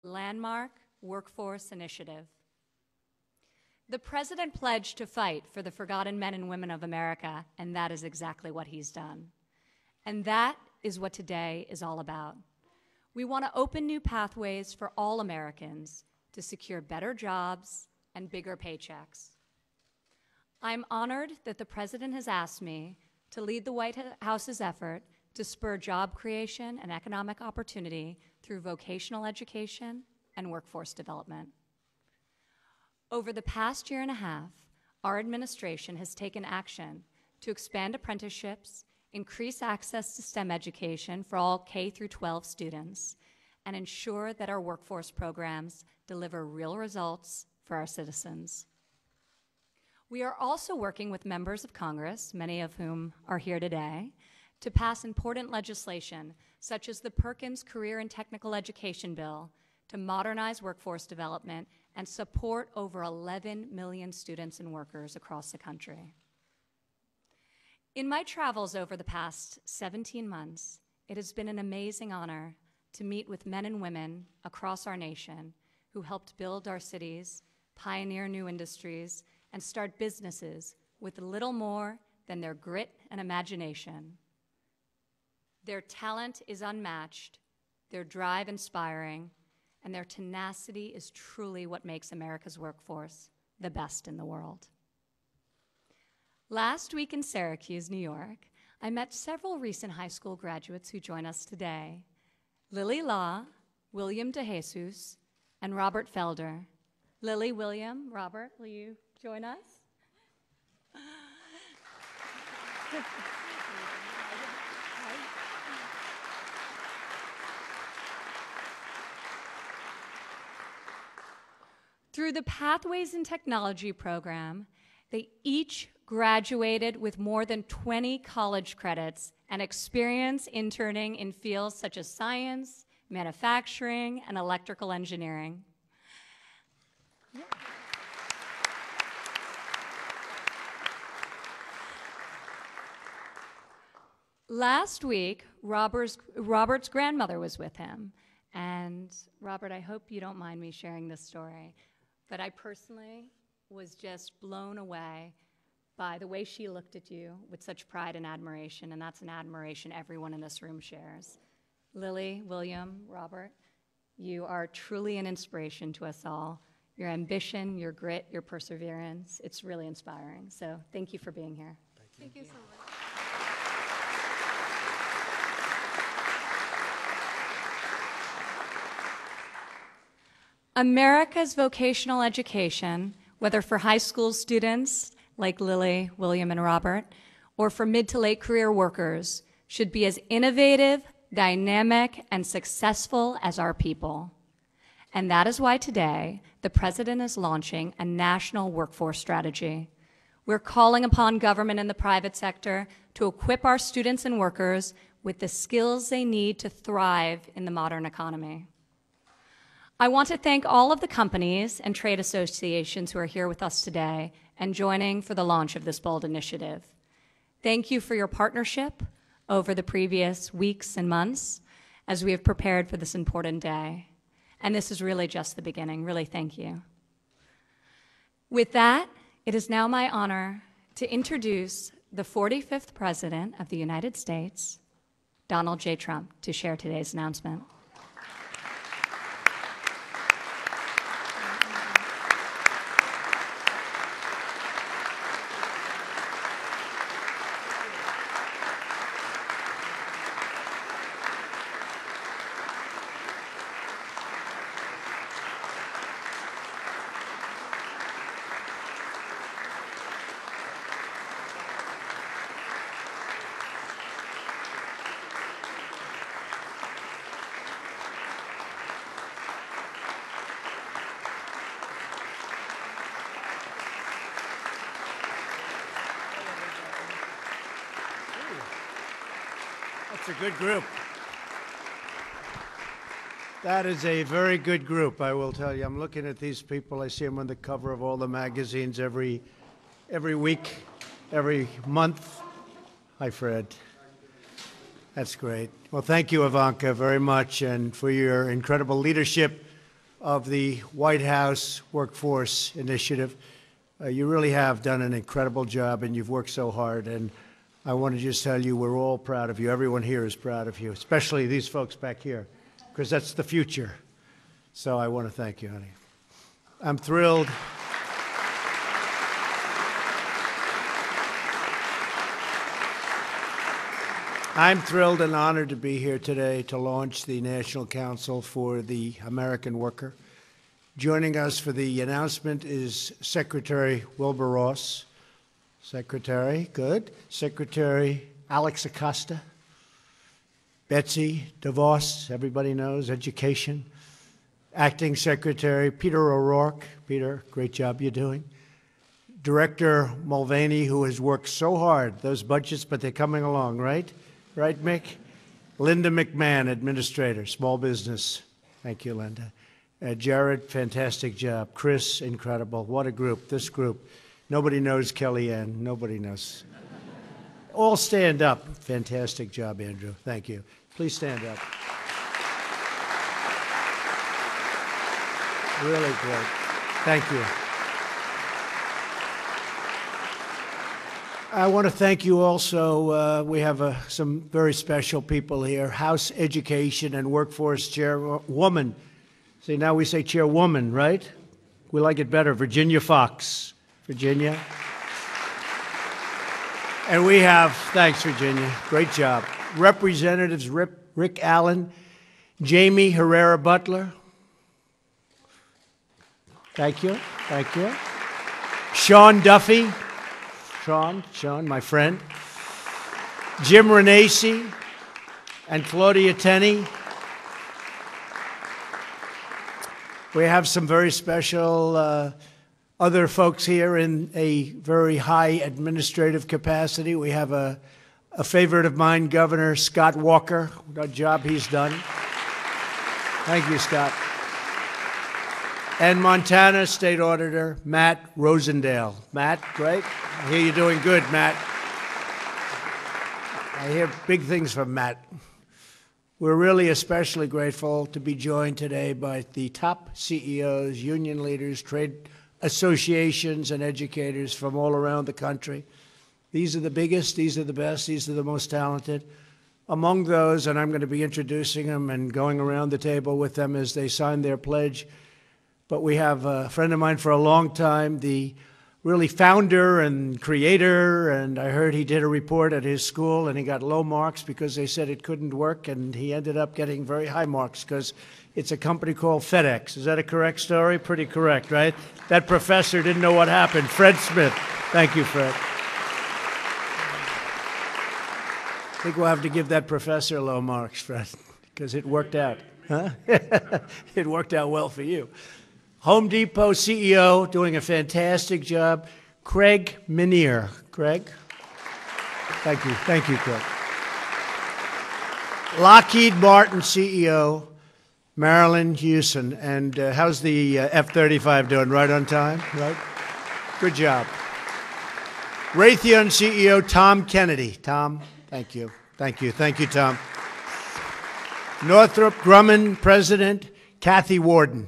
landmark workforce initiative. The President pledged to fight for the forgotten men and women of America, and that is exactly what he's done. And that is what today is all about. We want to open new pathways for all Americans to secure better jobs and bigger paychecks. I'm honored that the President has asked me to lead the White House's effort to spur job creation and economic opportunity through vocational education and workforce development. Over the past year and a half, our administration has taken action to expand apprenticeships, increase access to STEM education for all K through 12 students, and ensure that our workforce programs deliver real results for our citizens. We are also working with members of Congress, many of whom are here today, to pass important legislation, such as the Perkins Career and Technical Education Bill, to modernize workforce development and support over 11 million students and workers across the country. In my travels over the past 17 months, it has been an amazing honor to meet with men and women across our nation who helped build our cities, pioneer new industries, and start businesses with little more than their grit and imagination. Their talent is unmatched, their drive inspiring, and their tenacity is truly what makes America's workforce the best in the world. Last week in Syracuse, New York, I met several recent high school graduates who join us today: Lily Law, William DeJesus, and Robert Felder. Lily, William, Robert, will you join us? Through the Pathways in Technology program, they each graduated with more than 20 college credits and experience interning in fields such as science, manufacturing, and electrical engineering. Yeah. Last week, Robert's grandmother was with him. And Robert, I hope you don't mind me sharing this story, but I personally was just blown away by the way she looked at you with such pride and admiration, and that's an admiration everyone in this room shares. Lily, William, Robert, you are truly an inspiration to us all. Your ambition, your grit, your perseverance, it's really inspiring. So thank you for being here. Thank you so much. America's vocational education, whether for high school students like Lily, William, and Robert, or for mid to late career workers, should be as innovative, dynamic, and successful as our people. And that is why today, the President is launching a national workforce strategy. We're calling upon government and the private sector to equip our students and workers with the skills they need to thrive in the modern economy. I want to thank all of the companies and trade associations who are here with us today and joining for the launch of this bold initiative. Thank you for your partnership over the previous weeks and months as we have prepared for this important day. And this is really just the beginning. Really, thank you. With that, it is now my honor to introduce the 45th President of the United States, Donald J. Trump, to share today's announcement. That's a good group. That is a very good group, I will tell you. I'm looking at these people. I see them on the cover of all the magazines every week, every month. Hi, Fred. That's great. Well, thank you, Ivanka, very much, and for your incredible leadership of the White House Workforce Initiative. You really have done an incredible job, and you've worked so hard. And I want to just tell you, we're all proud of you. Everyone here is proud of you, especially these folks back here, because that's the future. So I want to thank you, honey. I'm thrilled. I'm thrilled and honored to be here today to launch the National Council for the American Worker. Joining us for the announcement is Secretary Wilbur Ross. Secretary, good. Secretary Alex Acosta. Betsy DeVos, everybody knows, Education. Acting Secretary Peter O'Rourke. Peter, great job you're doing. Director Mulvaney, who has worked so hard, those budgets, but they're coming along, right? Right, Mick? Linda McMahon, Administrator, Small Business. Thank you, Linda. Jared, fantastic job. Chris, incredible. What a group, this group. Nobody knows Kellyanne. Nobody knows. All stand up. Fantastic job, Andrew. Thank you. Please stand up. Really great. Thank you. I want to thank you also. We have some very special people here. House Education and Workforce Chairwoman. See, now we say Chairwoman, right? We like it better. Virginia Fox. Virginia. And we have, thanks, Virginia. Great job. Representatives Rick Allen, Jamie Herrera Butler. Thank you. Thank you. Sean Duffy. Sean, my friend. Jim Renacci and Claudia Tenney. We have some very special other folks here in a very high administrative capacity. We have a favorite of mine, Governor Scott Walker. What a job he's done. Thank you, Scott. And Montana State Auditor Matt Rosendale. Matt, great. I hear you're doing good, Matt. I hear big things from Matt. We're really especially grateful to be joined today by the top CEOs, union leaders, trade associations, and educators from all around the country. These are the biggest, these are the best, these are the most talented. Among those, and I'm going to be introducing them and going around the table with them as they sign their pledge, but we have a friend of mine for a long time, the really founder and creator, and I heard he did a report at his school and he got low marks because they said it couldn't work, and he ended up getting very high marks because it's a company called FedEx. Is that a correct story? Pretty correct, right? That professor didn't know what happened. Fred Smith. Thank you, Fred. I think we'll have to give that professor low marks, Fred, because it worked out. Huh? It worked out well for you. Home Depot CEO, doing a fantastic job, Craig Minier. Craig? Thank you. Thank you, Craig. Lockheed Martin CEO, Marilyn Hewson. And how's the F-35 doing? Right on time? Right? Good job. Raytheon CEO, Tom Kennedy. Tom, thank you. Thank you. Thank you, Tom. Northrop Grumman President, Kathy Warden.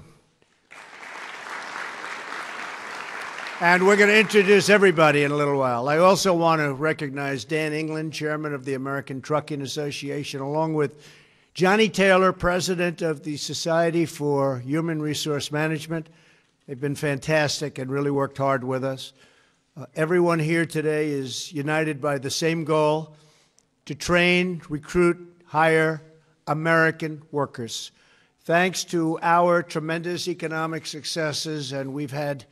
And we're going to introduce everybody in a little while. I also want to recognize Dan England, Chairman of the American Trucking Association, along with Johnny Taylor, President of the Society for Human Resource Management. They've been fantastic and really worked hard with us. Everyone here today is united by the same goal: to train, recruit, hire American workers. Thanks to our tremendous economic successes, and we've had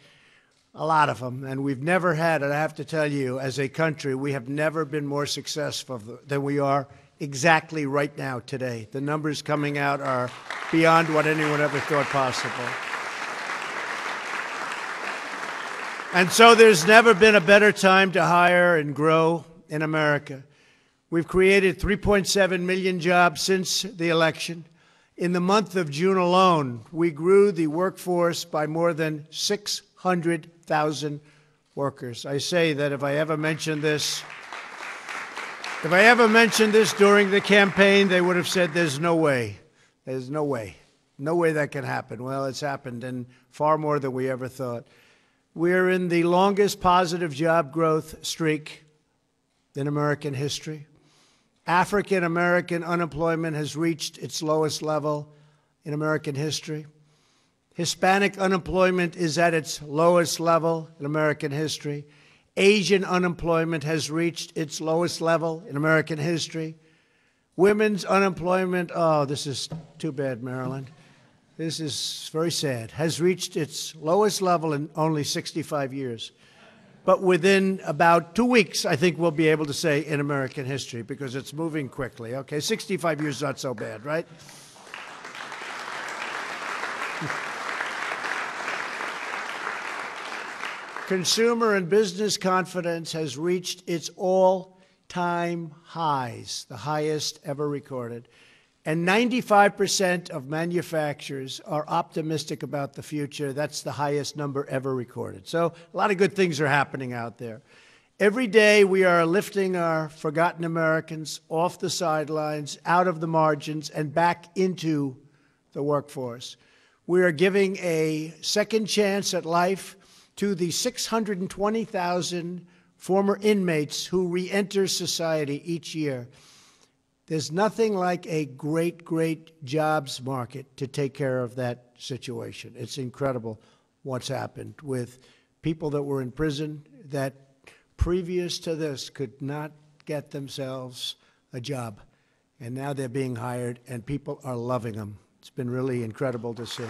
a lot of them, and we've never had, and I have to tell you, as a country, we have never been more successful than we are exactly right now today. The numbers coming out are beyond what anyone ever thought possible. And so there's never been a better time to hire and grow in America. We've created 3.7 million jobs since the election. In the month of June alone, we grew the workforce by more than 600,000 workers. I say that if I ever mentioned this during the campaign, they would have said, there's no way. There's no way. No way that can happen. Well, it's happened, and far more than we ever thought. We're in the longest positive job growth streak in American history. African American unemployment has reached its lowest level in American history. Hispanic unemployment is at its lowest level in American history. Asian unemployment has reached its lowest level in American history. Women's unemployment, oh, this is too bad, Marilyn. This is very sad, has reached its lowest level in only 65 years. But within about 2 weeks, I think we'll be able to say in American history, because it's moving quickly. Okay, 65 years is not so bad, right? Consumer and business confidence has reached its all-time highs, the highest ever recorded. And 95% of manufacturers are optimistic about the future. That's the highest number ever recorded. So a lot of good things are happening out there. Every day we are lifting our forgotten Americans off the sidelines, out of the margins, and back into the workforce. We are giving a second chance at life to the 620,000 former inmates who re-enter society each year. There's nothing like a great, great jobs market to take care of that situation. It's incredible what's happened with people that were in prison that previous to this could not get themselves a job. And now they're being hired, and people are loving them. It's been really incredible to see.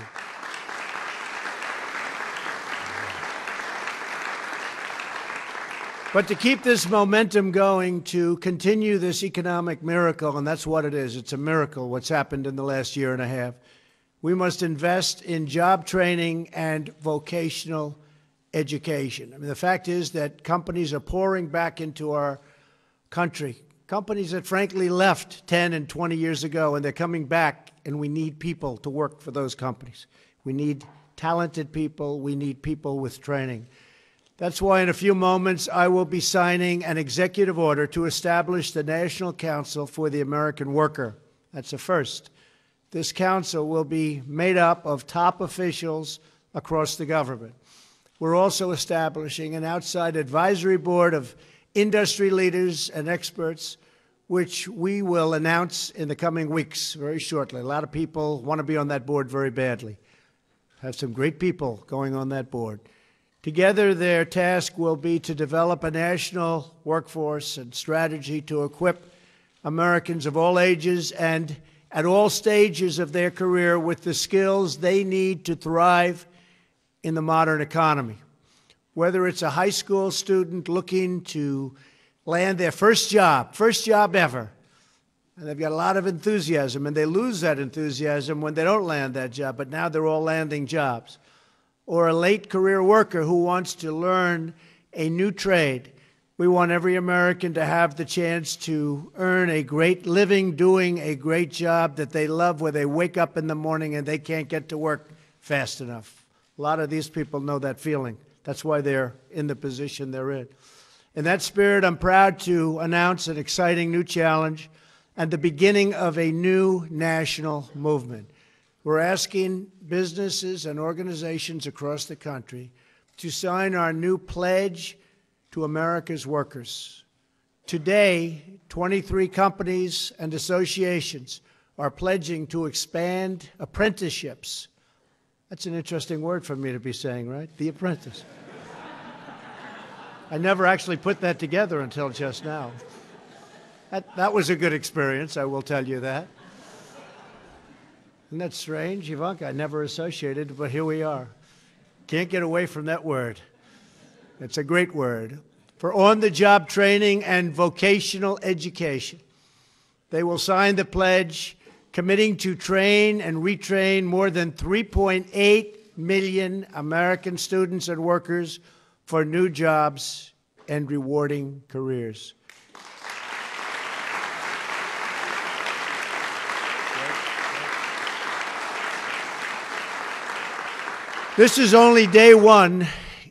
But to keep this momentum going, to continue this economic miracle, and that's what it is, it's a miracle what's happened in the last year and a half, we must invest in job training and vocational education. I mean, the fact is that companies are pouring back into our country, companies that frankly left 10 and 20 years ago, and they're coming back, and we need people to work for those companies. We need talented people. We need people with training. That's why in a few moments I will be signing an executive order to establish the National Council for the American Worker. That's a first. This council will be made up of top officials across the government. We're also establishing an outside advisory board of industry leaders and experts, which we will announce in the coming weeks very shortly. A lot of people want to be on that board very badly. Have some great people going on that board. Together, their task will be to develop a national workforce and strategy to equip Americans of all ages and at all stages of their career with the skills they need to thrive in the modern economy. Whether it's a high school student looking to land their first job ever, and they've got a lot of enthusiasm, and they lose that enthusiasm when they don't land that job, but now they're all landing jobs. Or a late career worker who wants to learn a new trade. We want every American to have the chance to earn a great living doing a great job that they love, where they wake up in the morning and they can't get to work fast enough. A lot of these people know that feeling. That's why they're in the position they're in. In that spirit, I'm proud to announce an exciting new challenge and the beginning of a new national movement. We're asking businesses and organizations across the country to sign our new pledge to America's workers. Today, 23 companies and associations are pledging to expand apprenticeships. That's an interesting word for me to be saying, right? The apprentice. I never actually put that together until just now. That was a good experience, I will tell you that. Isn't that strange, Ivanka? I never associated, but here we are. Can't get away from that word. It's a great word. For on-the-job training and vocational education. They will sign the pledge committing to train and retrain more than 3.8 million American students and workers for new jobs and rewarding careers. This is only day one,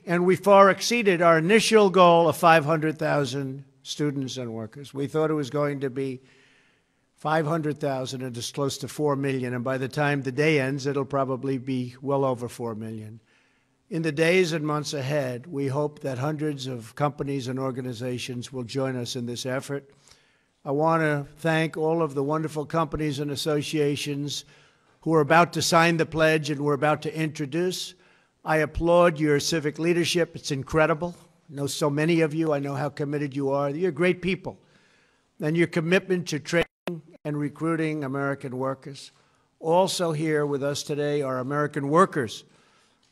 and we far exceeded our initial goal of 500,000 students and workers. We thought it was going to be 500,000, and it's close to 4 million. And by the time the day ends, it'll probably be well over 4 million. In the days and months ahead, we hope that hundreds of companies and organizations will join us in this effort. I want to thank all of the wonderful companies and associations who are about to sign the pledge and we're about to introduce. I applaud your civic leadership. It's incredible. I know so many of you. I know how committed you are. You're great people. And your commitment to training and recruiting American workers. Also here with us today are American workers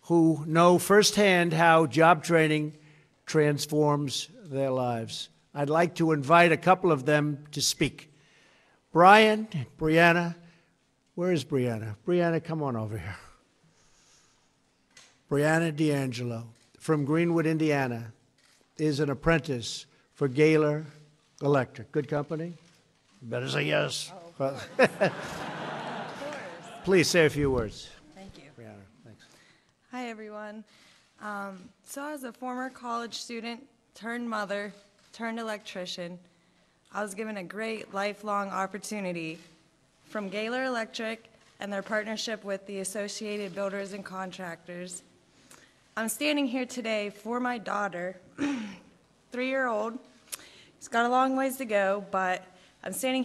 who know firsthand how job training transforms their lives. I'd like to invite a couple of them to speak. Brian, Brianna, where is Brianna? Brianna, come on over here. Brianna D'Angelo from Greenwood, Indiana, is an apprentice for Gaylor Electric. Good company? You better say yes. Oh, of course. Of course. Please say a few words. Thank you. Brianna, thanks. Hi, everyone. So as a former college student, turned mother, turned electrician, I was given a great lifelong opportunity from Gaylor Electric and their partnership with the Associated Builders and Contractors. I'm standing here today for my daughter, 3-year-old. She's got a long ways to go, but I'm standing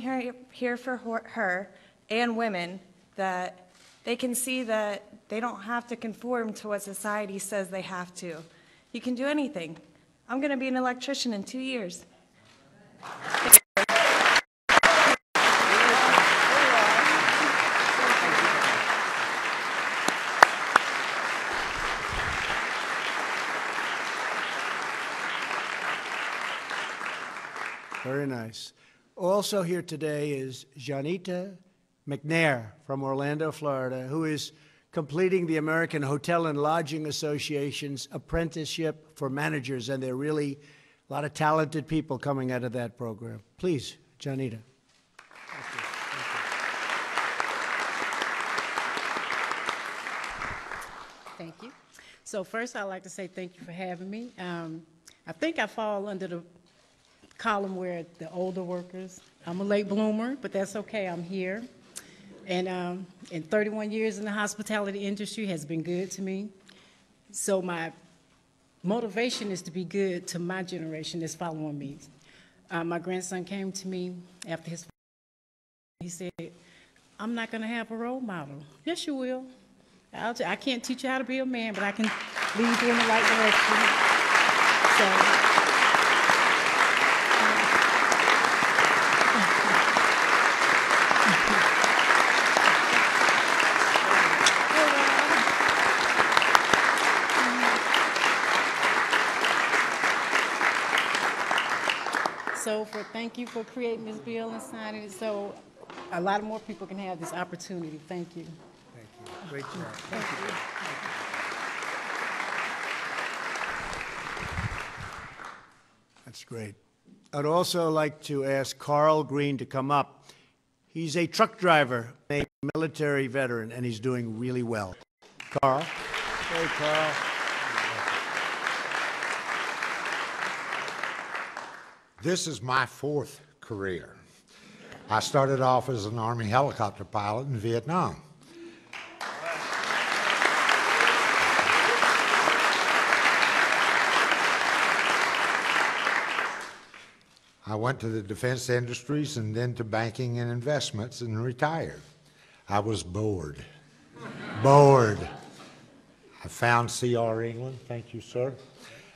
here for her and women, that they can see that they don't have to conform to what society says they have to. You can do anything. I'm going to be an electrician in 2 years. Very nice. Also here today is Janita McNair from Orlando, Florida, who is completing the American Hotel and Lodging Association's apprenticeship for managers, and there are really a lot of talented people coming out of that program. Please, Janita. Thank you. So first, I'd like to say thank you for having me. I think I fall under the column where the older workers. I'm a late bloomer, but that's okay. I'm here. And 31 years in the hospitality industry has been good to me. So my motivation is to be good to my generation that's following me. My grandson came to me after his. He said, "I'm not going to have a role model." Yes, you will. I can't teach you how to be a man, but I can lead you in the right direction. So. So thank you for creating this bill and signing it so a lot of more people can have this opportunity. Thank you. Thank you. Great job. Thank you. That's great. I'd also like to ask Carl Green to come up. He's a truck driver, a military veteran, and he's doing really well. Carl. Hey, Carl. This is my 4th career. I started off as an Army helicopter pilot in Vietnam. I went to the defense industries and then to banking and investments and retired. I was bored. Bored. I found CR England, thank you, sir,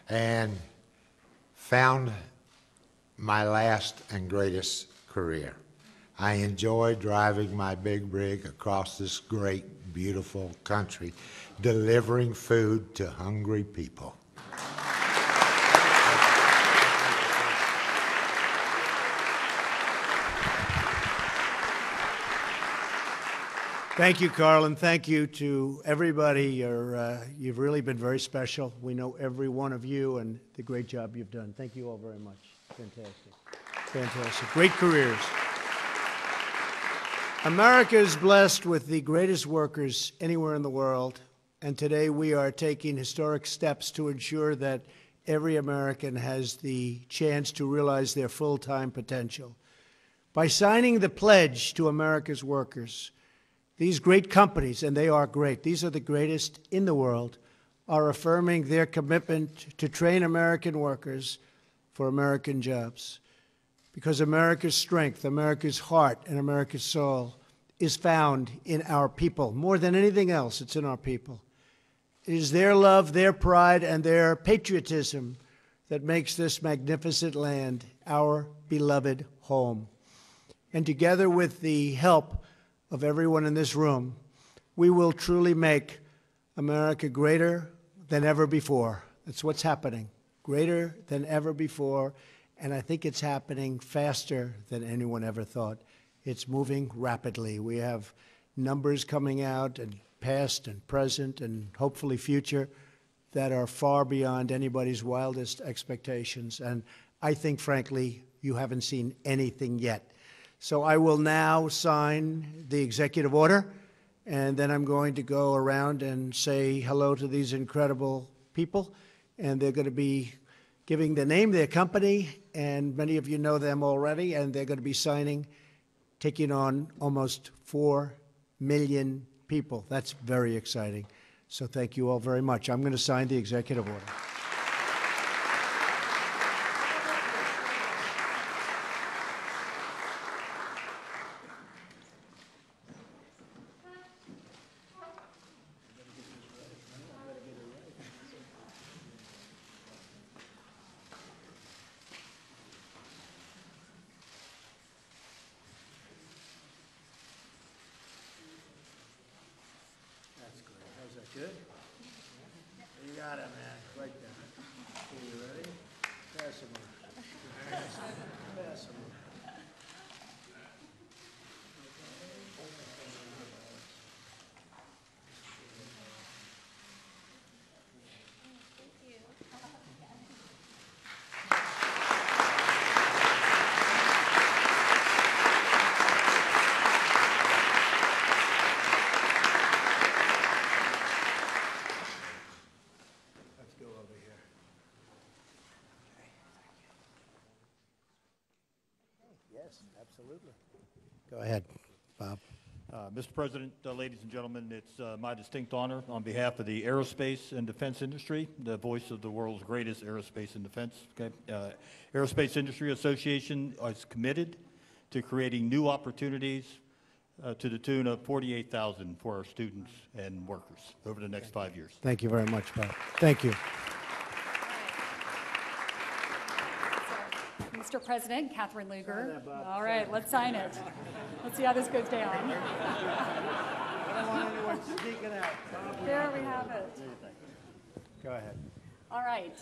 and found my last and greatest career. I enjoy driving my big rig across this great, beautiful country, delivering food to hungry people. Thank you, Carl, and thank you to everybody. You've really been very special. We know every one of you and the great job you've done. Thank you all very much. Fantastic. Fantastic. Great careers. America is blessed with the greatest workers anywhere in the world, and today we are taking historic steps to ensure that every American has the chance to realize their full-time potential. By signing the pledge to America's workers, these great companies, and they are great, these are the greatest in the world, are affirming their commitment to train American workers for American jobs. Because America's strength, America's heart, and America's soul is found in our people. More than anything else, it's in our people. It is their love, their pride, and their patriotism that makes this magnificent land our beloved home. And together with the help of everyone in this room, we will truly make America greater than ever before. That's what's happening, greater than ever before, and I think it's happening faster than anyone ever thought. It's moving rapidly. We have numbers coming out, and past and present and hopefully future, that are far beyond anybody's wildest expectations. And I think, frankly, you haven't seen anything yet. So I will now sign the executive order, and then I'm going to go around and say hello to these incredible people, and they're going to be giving the name, their company, and many of you know them already, and they're going to be signing, taking on almost 4 million people. That's very exciting. So thank you all very much. I'm going to sign the executive order. Good? You got it, man. Right there. Okay, you ready? Pass them on. Pass them on. Yes, absolutely. Go ahead, Bob. Mr. President, ladies and gentlemen, it's my distinct honor on behalf of the aerospace and defense industry, the voice of the world's greatest aerospace and defense. Okay? Aerospace Industry Association is committed to creating new opportunities to the tune of 48,000 for our students and workers over the next 5 years. Thank you very much, Bob. Thank you. Mr. President, Catherine Luger. All right, let's sign it. Let's see how this goes down. I don't want anyone sneaking out. There we have it. Go ahead. All right.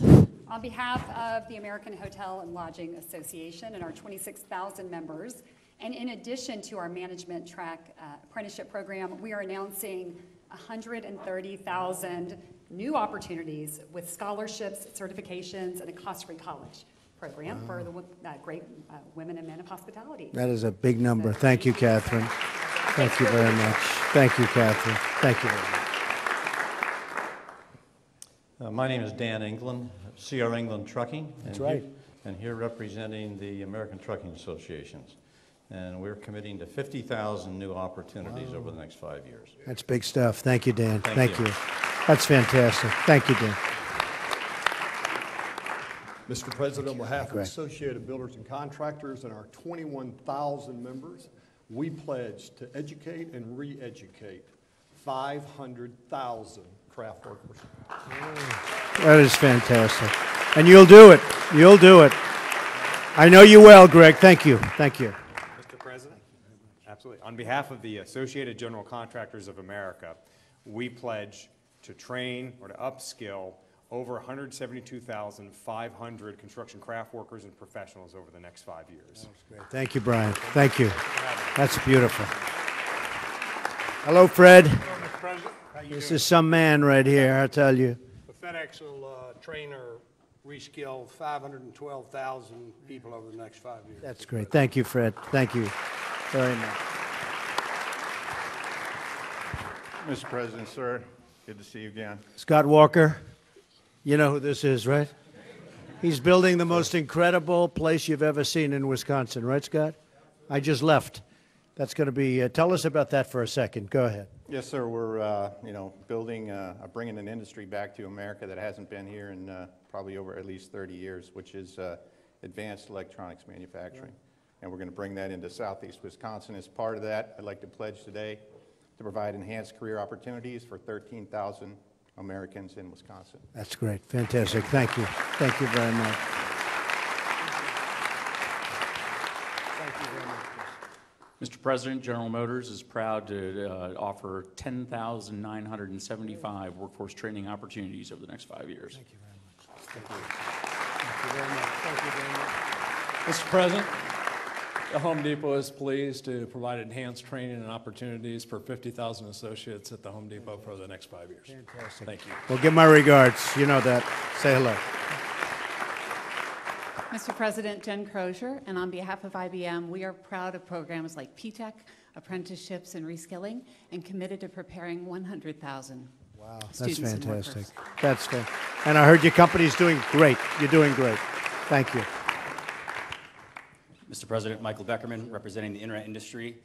On behalf of the American Hotel and Lodging Association and our 26,000 members, and in addition to our management track apprenticeship program, we are announcing 130,000 new opportunities with scholarships, certifications, and a cost-free college program for the great women and men of hospitality. That is a big number. Thank you, Catherine. Thank you very much. Thank you, Catherine. Thank you very much. My name is Dan England, CR England Trucking. That's right. And here representing the American Trucking Associations. And we're committing to 50,000 new opportunities over the next 5 years. That's big stuff. Thank you, Dan. Thank you. That's fantastic. Thank you, Dan. Mr. President, on behalf of Greg. Associated Builders and Contractors and our 21,000 members, we pledge to educate and re-educate 500,000 craft workers. That is fantastic. And you'll do it. You'll do it. I know you well, Greg. Thank you. Thank you. Mr. President? Absolutely. On behalf of the Associated General Contractors of America, we pledge to train or to upskill over 172,500 construction craft workers and professionals over the next 5 years. Great. Thank you, Brian. Thank you. That's beautiful. Hello, Fred. Hello, Mr. President. How you This doing? is some man right here, I tell you. The FedEx will train or reskill 512,000 people over the next 5 years. That's great. Thank you, Fred. Thank you very much. Mr. President, sir, good to see you again. Scott Walker, you know who this is, right? He's building the most incredible place you've ever seen in Wisconsin, right, Scott? I just left. That's going to be, tell us about that for a second. Go ahead. Yes, sir. We're, building, bringing an industry back to America that hasn't been here in probably over at least 30 years, which is advanced electronics manufacturing. And we're going to bring that into Southeast Wisconsin. As part of that, I'd like to pledge today to provide enhanced career opportunities for 13,000 Americans in Wisconsin. That's great. Fantastic. Thank you. Thank you very much. Thank you very much. Mr. President, General Motors is proud to offer 10,975 workforce training opportunities over the next 5 years. Thank you very much. Thank you. Thank you very much. Thank you very much. Mr. President, the Home Depot is pleased to provide enhanced training and opportunities for 50,000 associates at the Home Depot for the next 5 years. Fantastic. Thank you. Well, give my regards. You know that. Say hello. Mr. President, Jen Crozier, and on behalf of IBM, we are proud of programs like PTech, apprenticeships, and reskilling, and committed to preparing 100,000 students and fantastic. workers. That's good. And I heard your company's doing great. You're doing great. Thank you. Mr. President, Michael Beckerman, representing the internet industry.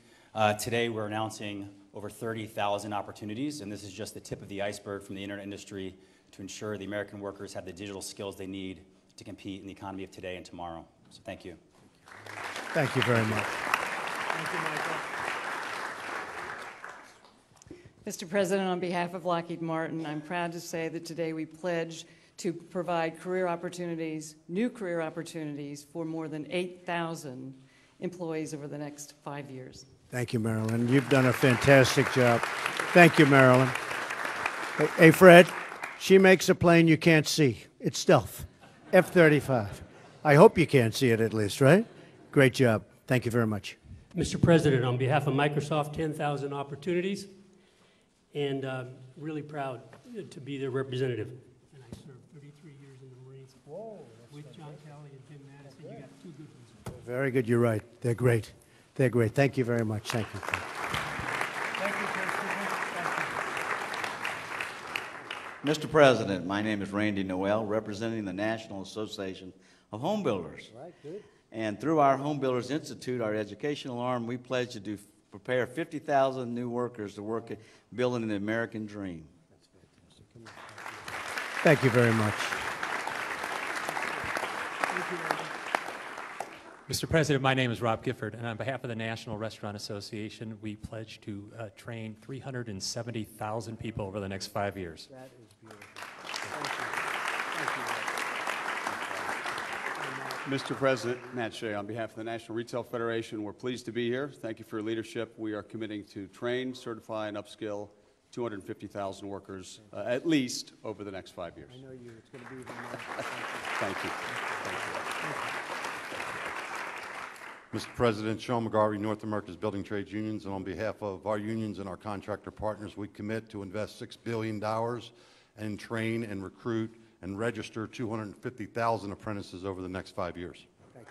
Today, we're announcing over 30,000 opportunities, and this is just the tip of the iceberg from the internet industry to ensure the American workers have the digital skills they need to compete in the economy of today and tomorrow. So thank you. Thank you very much. Thank you, Michael. Mr. President, on behalf of Lockheed Martin, I'm proud to say that today we pledge to provide career opportunities, new career opportunities for more than 8,000 employees over the next 5 years. Thank you, Marilyn. You've done a fantastic job. Thank you, Marilyn. Hey, Fred, she makes a plane you can't see. It's stealth. F-35. I hope you can't see it at least, right? Great job. Thank you very much. Mr. President, on behalf of Microsoft, 10,000 opportunities, and really proud to be their representative. And I served 33 years in the Marines. Whoa, with John Kelly and Tim Madison. You got two good ones. Very good. You're right. They're great. They're great. Thank you very much. Thank you. Mr. President, my name is Randy Noel, representing the National Association of Home Builders. Right, good. And through our Home Builders Institute, our educational arm, we pledge to prepare 50,000 new workers to work at building the American dream. That's fantastic. Thank you very much. Thank you, Randy. Mr. President, my name is Rob Gifford, and on behalf of the National Restaurant Association, we pledge to train 370,000 people over the next 5 years. That is beautiful. Thank you. Thank you. Mr. President, Matt Shea, on behalf of the National Retail Federation, we're pleased to be here. Thank you for your leadership. We are committing to train, certify, and upskill 250,000 workers at least over the next 5 years. I know you. It's going to be even more. Thank you. Thank you. Thank you. Mr. President, Sean McGarvey, North America's Building Trades Unions, and on behalf of our unions and our contractor partners, we commit to invest $6 billion and train and recruit and register 250,000 apprentices over the next 5 years. Thank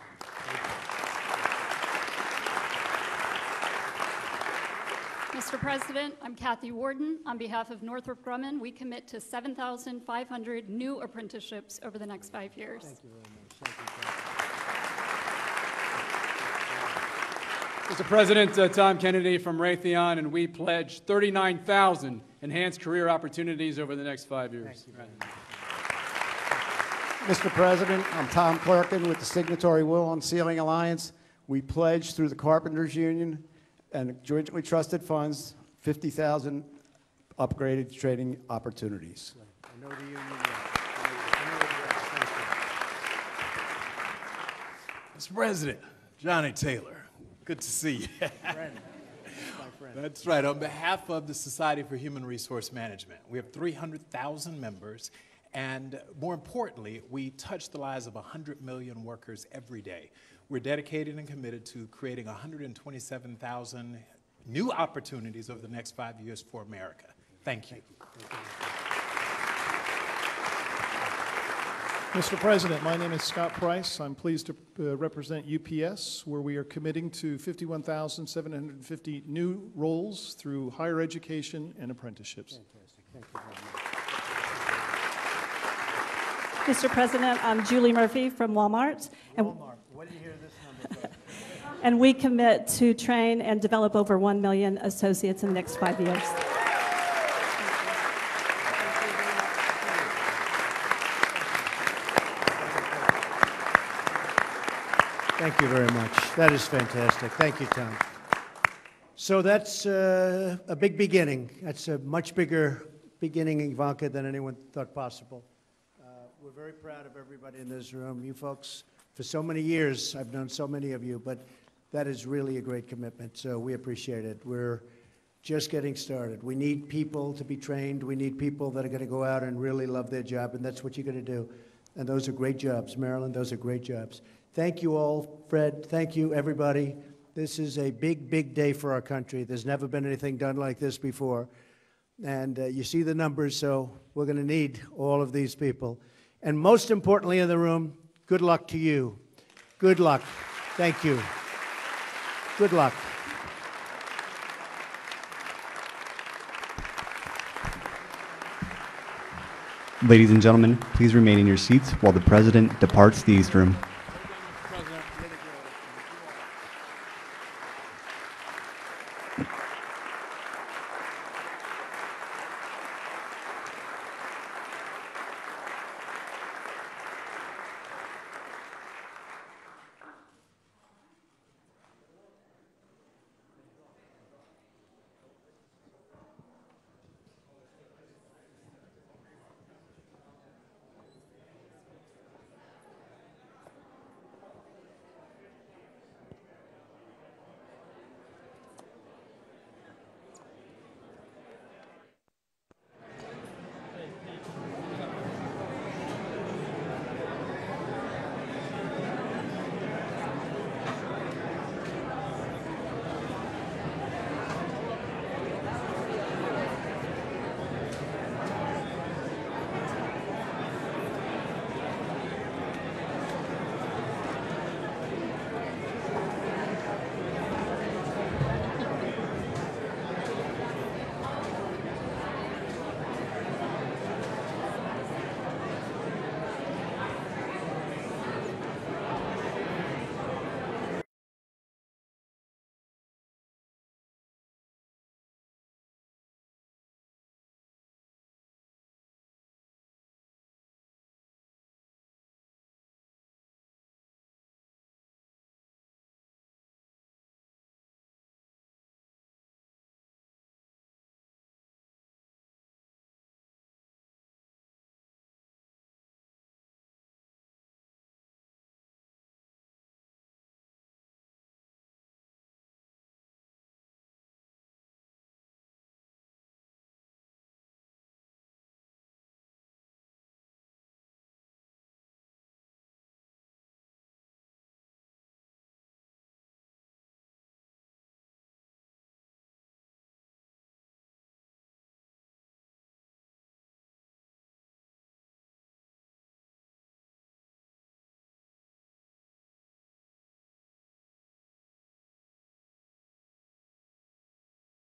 you. Mr. President, I'm Kathy Warden. On behalf of Northrop Grumman, we commit to 7,500 new apprenticeships over the next 5 years. Thank you very much. Thank you. Mr. President, Tom Kennedy from Raytheon, and we pledge 39,000 enhanced career opportunities over the next 5 years. Mr. President, I'm Tom Clerkin with the Signatory Will on Ceiling Alliance. We pledge through the Carpenters Union and jointly trusted funds 50,000 upgraded training opportunities. I know the union. Mr. President, Johnny Taylor. Good to see you. That's right. On behalf of the Society for Human Resource Management, we have 300,000 members, and more importantly, we touch the lives of 100 million workers every day. We're dedicated and committed to creating 127,000 new opportunities over the next 5 years for America. Thank you. Thank you. Mr. President, my name is Scott Price. I'm pleased to represent UPS, where we are committing to 51,750 new roles through higher education and apprenticeships. Fantastic. Thank you very much. Mr. President, I'm Julie Murphy from Walmart. Walmart. When do you hear this number? and we commit to train and develop over 1 million associates in the next 5 years. Thank you very much. That is fantastic. Thank you, Tom. So that's a big beginning. That's a much bigger beginning, Ivanka, than anyone thought possible. We're very proud of everybody in this room. You folks, for so many years, I've known so many of you, but that is really a great commitment, so we appreciate it. We're just getting started. We need people to be trained. We need people that are going to go out and really love their job, and that's what you're going to do. And those are great jobs. Marilyn, those are great jobs. Thank you all, Fred. Thank you, everybody. This is a big, big day for our country. There's never been anything done like this before. And you see the numbers, so we're going to need all of these people. And most importantly in the room, good luck to you. Good luck. Thank you. Good luck. Ladies and gentlemen, please remain in your seats while the President departs the East Room.